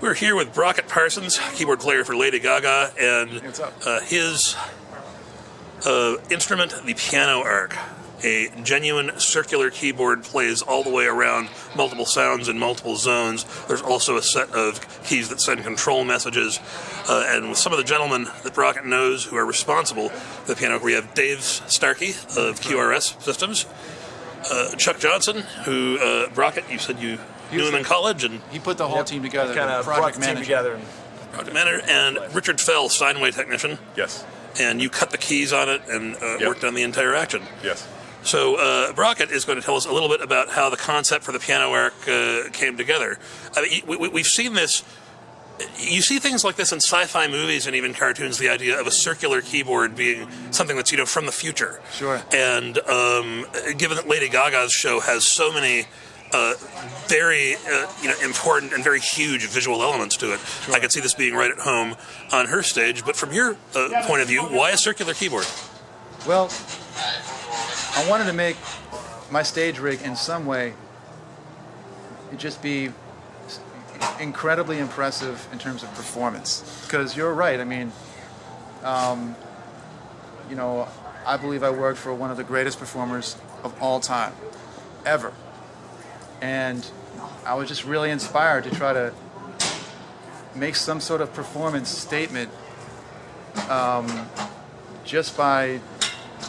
We're here with Brockett Parsons, keyboard player for Lady Gaga, and his instrument, the piano arc. A genuine circular keyboard plays all the way around multiple sounds in multiple zones. There's also a set of keys that send control messages. And with some of the gentlemen that Brockett knows who are responsible for the piano, we have Dave Starkey of QRS Systems, Chuck Johnson, who Brockett, you said you knew him in college, and he put the whole team together. Kind of brought the team together. Project manager, and Richard Fell, Steinway technician. Yes. And you cut the keys on it and worked on the entire action. Yes. So Brockett is going to tell us a little bit about how the concept for the piano arc came together. I mean, we've seen this. You see things like this in sci-fi movies and even cartoons. The idea of a circular keyboard being something that's from the future. Sure. And given that Lady Gaga's show has so many very important and very huge visual elements to it, sure, I could see this being right at home on her stage. But from your point of view, why a circular keyboard? Well, I wanted to make my stage rig in some way just be incredibly impressive in terms of performance. Because you're right, I mean, I believe I worked for one of the greatest performers of all time, ever. And I was just really inspired to try to make some sort of performance statement just by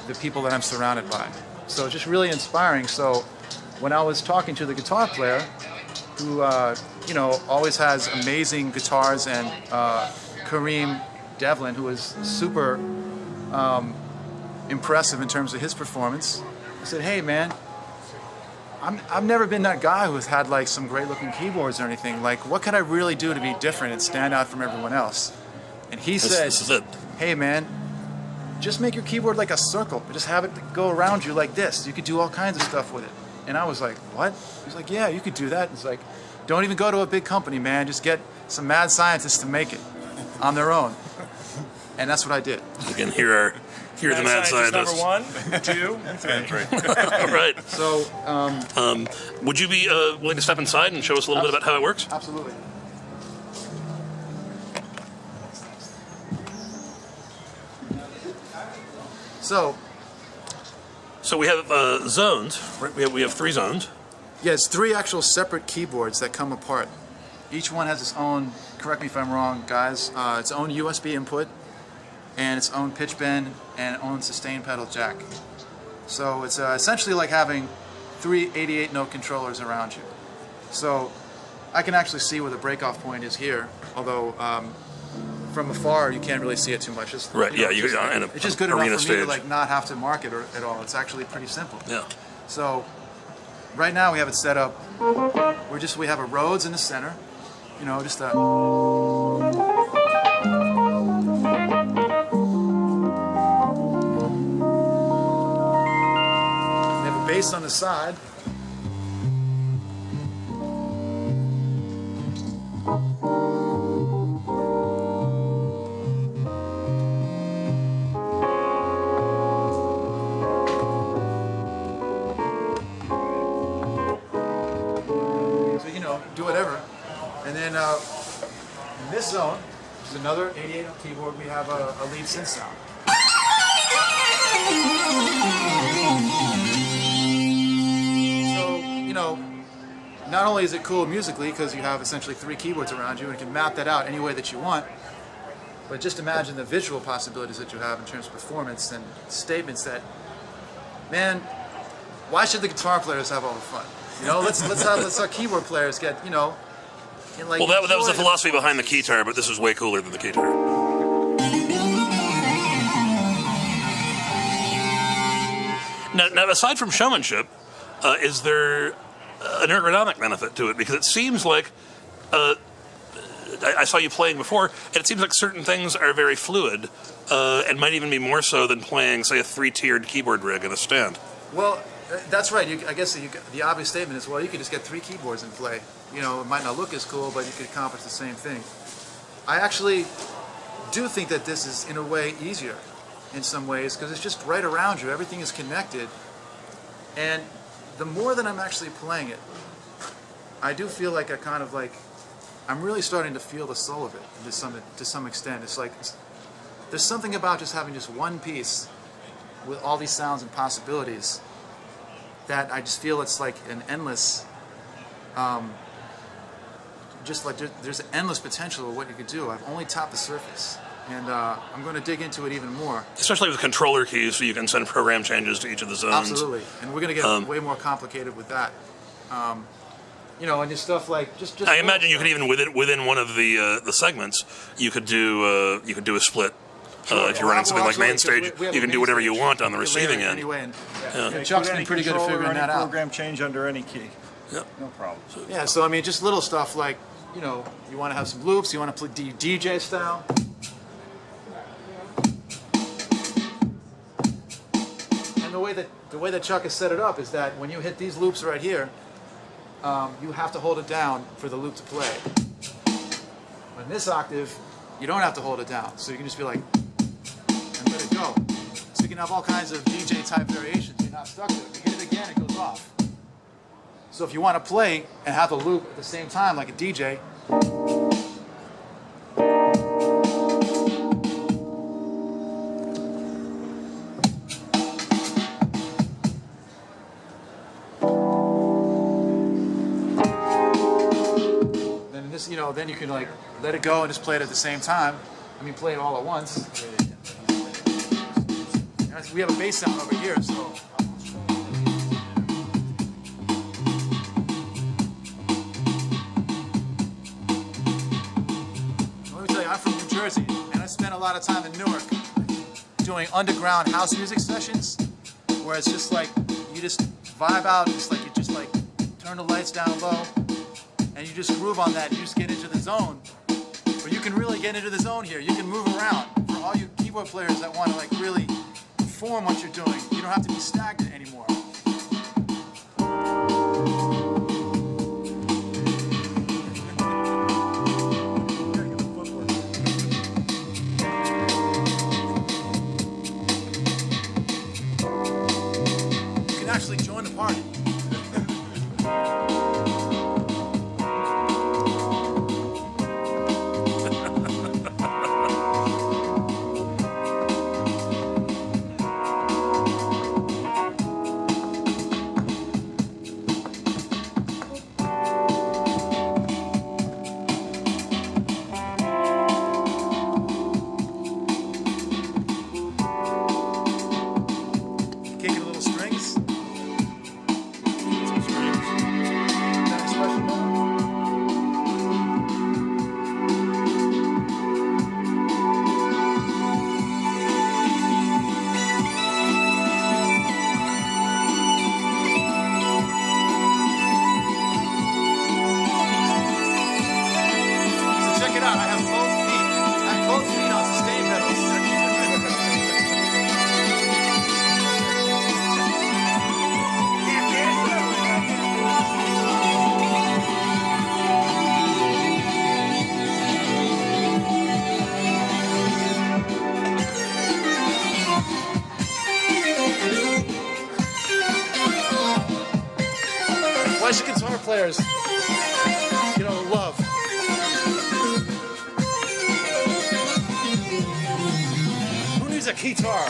the people that I'm surrounded by. So just really inspiring. So when I was talking to the guitar player, who always has amazing guitars, and Kareem Devlin, who is super impressive in terms of his performance, I said, "Hey man, I've never been that guy who has had like some great looking keyboards or anything. Like, what can I really do to be different and stand out from everyone else?" And he said, "This is it. Hey man, just make your keyboard like a circle. Just have it go around you like this. You could do all kinds of stuff with it." And I was like, "What?" He's like, "Yeah, you could do that." It's like, don't even go to a big company, man. Just get some mad scientists to make it on their own. And that's what I did. Again, here are the mad scientists. Number 1, 2, and 3. All right. So, would you be willing to step inside and show us a little bit about how it works? Absolutely. So we have zones. Right? We have 3 zones. Yeah, it's 3 actual separate keyboards that come apart. Each one has its own, correct me if I'm wrong, guys, its own USB input and its own pitch bend and own sustain pedal jack. So it's essentially like having 3 88-note controllers around you. So I can actually see where the break-off point is here, although from afar you can't really see it too much. It's, right, it's just good enough for me to like not have to mark it at all. It's actually pretty simple. Yeah. So right now we have it set up. We have a Rhodes in the center. Just a. We have a bass on the side. Do whatever. And then in this zone, which is another 88-note keyboard, we have a lead synth sound. So, not only is it cool musically because you have essentially 3 keyboards around you and you can map that out any way that you want, but just imagine the visual possibilities that you have in terms of performance and statements that, man, why should the guitar players have all the fun? Let's our keyboard players get, well, that was the philosophy behind the keytar, but this is way cooler than the keytar. Now, aside from showmanship, is there an ergonomic benefit to it? Because it seems like, I saw you playing before, and it seems like certain things are very fluid, and might even be more so than playing, say, a 3-tiered keyboard rig in a stand. Well, that's right. I guess the obvious statement is, well, you could just get 3 keyboards and play. It might not look as cool, but you could accomplish the same thing. I actually do think that this is, in a way, easier in some ways, because it's just right around you. Everything is connected. And the more that I'm actually playing it, I do feel like I'm really starting to feel the soul of it to some extent. It's like there's something about just having just one piece with all these sounds and possibilities that I just feel it's like an endless, just like there's an endless potential of what you could do. I've only topped the surface, and I'm going to dig into it even more. Especially with controller keys, so you can send program changes to each of the zones. Absolutely, and we're going to get way more complicated with that. You know, and just stuff like just. I imagine you could even within one of the segments, you could do a split. If you're running something like main stage, you can do whatever you want on the receiving end. Anyway, and Chuck's been pretty good at figuring that out. Program change under any key. Yep. No problem. Yeah, so I mean, just little stuff like, you know, you want to have some loops, you want to play DJ style. And the way that Chuck has set it up is that when you hit these loops right here, you have to hold it down for the loop to play. But in this octave, you don't have to hold it down, so you can just be like, and let it go. So you can have all kinds of DJ type variations. You're not stuck to it. If you hit it again, it goes off. So if you want to play and have a loop at the same time, like a DJ, then this, you know, then you can like let it go and just play it at the same time. I mean, play it all at once. We have a bass sound over here, so. I'm from New Jersey, and I spent a lot of time in Newark doing underground house music sessions, where it's just like you just vibe out, just like you just like turn the lights down low, and you just groove on that. You just get into the zone. But you can really get into the zone here. You can move around. For all you keyboard players that want to like really perform what you're doing, you don't have to be stagnant anymore. Actually join the party. Kicking a little strings. So check it out. I have both feet. I have both feet on sustain pedals. Why should guitar players, you know, love? Who needs a guitar?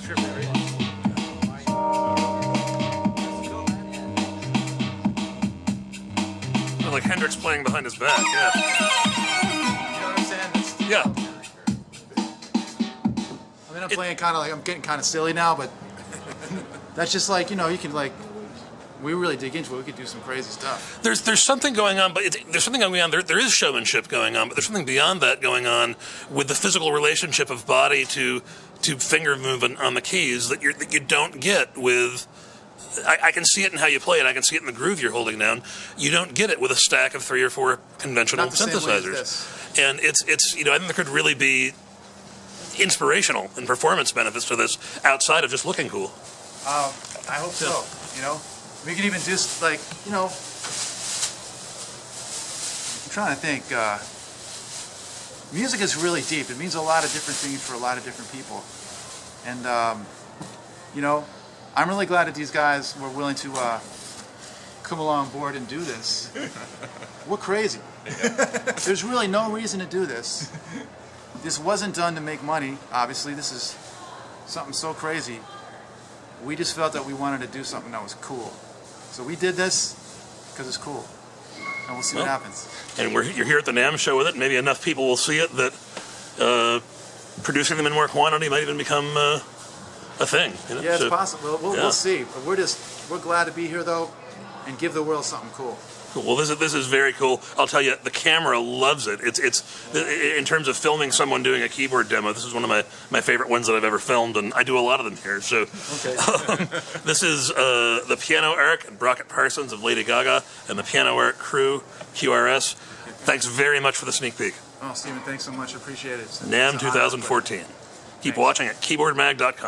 trip area. Like Hendrix playing behind his back, yeah. You know what I'm saying? Yeah. I mean, I'm playing kind of like, I'm getting kind of silly now, but that's just like, you know, you can like, we really dig into it. We could do some crazy stuff. There's something going on, but there's something going on. There is showmanship going on, but there's something beyond that going on with the physical relationship of body to finger movement on the keys that you don't get with. I can see it in how you play it. I can see it in the groove you're holding down. You don't get it with a stack of 3 or 4 conventional Not the same way as synthesizers. this. And it's you know, I think there could really be inspirational and performance benefits to this outside of just looking cool. I hope so. You know, we could even just like, you know, I'm trying to think. Music is really deep. It means a lot of different things for a lot of different people, and you know, I'm really glad that these guys were willing to come along board and do this. We're crazy. There's really no reason to do this. This wasn't done to make money. Obviously, this is something so crazy. We just felt that we wanted to do something that was cool. So we did this because it's cool. And we'll see what happens. And you're here at the NAMM show with it. Maybe enough people will see it that producing them in more quantity might even become a thing. You know? Yeah, it's possible. We'll see. But we're glad to be here, though, and give the world something cool. Cool. Well, this is very cool. I'll tell you, the camera loves it. It's in terms of filming someone doing a keyboard demo. This is one of my favorite ones that I've ever filmed, and I do a lot of them here. So, this is the Piano Eric and Brockett Parsons of Lady Gaga and the Piano Eric crew, QRS. Thanks very much for the sneak peek. Oh, Stephen, thanks so much. I appreciate it. NAMM 2014. Keep watching at keyboardmag.com.